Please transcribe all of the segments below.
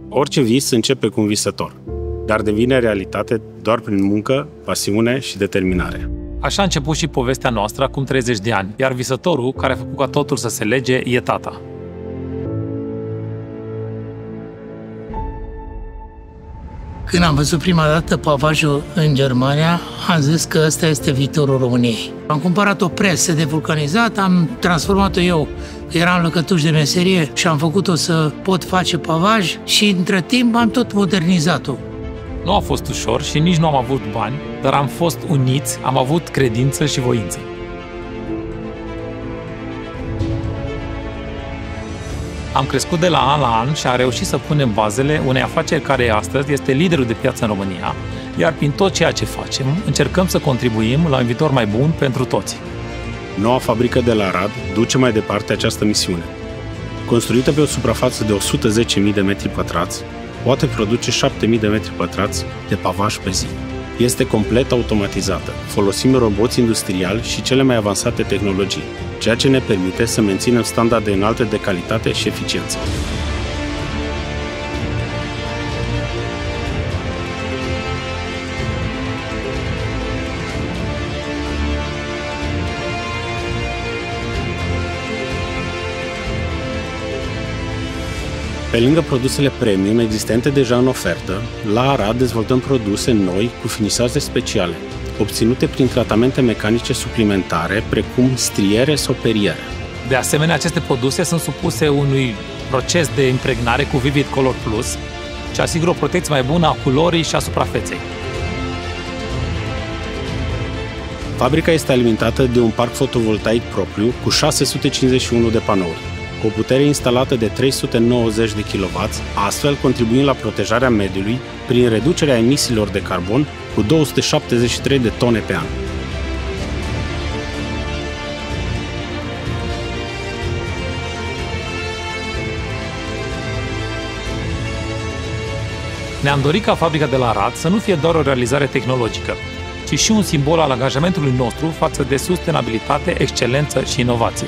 Orice vis începe cu un visător, dar devine realitate doar prin muncă, pasiune și determinare. Așa a început și povestea noastră acum 30 de ani, iar visătorul care a făcut ca totul să se lege e tata. Când am văzut prima dată pavajul în Germania, am zis că ăsta este viitorul României. Am cumpărat o presă de vulcanizat, am transformat-o eu, eram lăcătuș de meserie și am făcut-o să pot face pavaj și între timp am tot modernizat-o. Nu a fost ușor și nici nu am avut bani, dar am fost uniți, am avut credință și voință. Am crescut de la an la an și am reușit să punem bazele unei afaceri care astăzi este liderul de piață în România, iar prin tot ceea ce facem, încercăm să contribuim la un viitor mai bun pentru toți. Noua fabrică de la Arad duce mai departe această misiune. Construită pe o suprafață de 110.000 de metri pătrați, poate produce 7.000 de metri pătrați de pavaj pe zi. Este complet automatizată. Folosim roboți industriali și cele mai avansate tehnologii, ceea ce ne permite să menținem standarde înalte de calitate și eficiență. Pe lângă produsele premium existente deja în ofertă, la Arad dezvoltăm produse noi cu finisaje speciale, obținute prin tratamente mecanice suplimentare, precum striere sau periere. De asemenea, aceste produse sunt supuse unui proces de impregnare cu Vivid Color Plus, ce asigură o protecție mai bună a culorii și a suprafeței. Fabrica este alimentată de un parc fotovoltaic propriu cu 651 de panouri, cu o putere instalată de 390 de kW, astfel contribuind la protejarea mediului prin reducerea emisiilor de carbon cu 273 de tone pe an. Ne-am dorit ca fabrica de la Arad să nu fie doar o realizare tehnologică, ci și un simbol al angajamentului nostru față de sustenabilitate, excelență și inovație.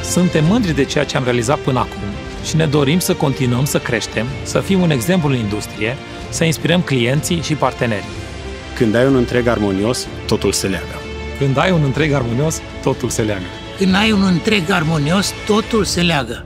Suntem mândri de ceea ce am realizat până acum și ne dorim să continuăm să creștem, să fim un exemplu în industrie, să inspirăm clienții și partenerii. Când ai un întreg armonios, totul se leagă. Când ai un întreg armonios, totul se leagă. Când ai un întreg armonios, totul se leagă.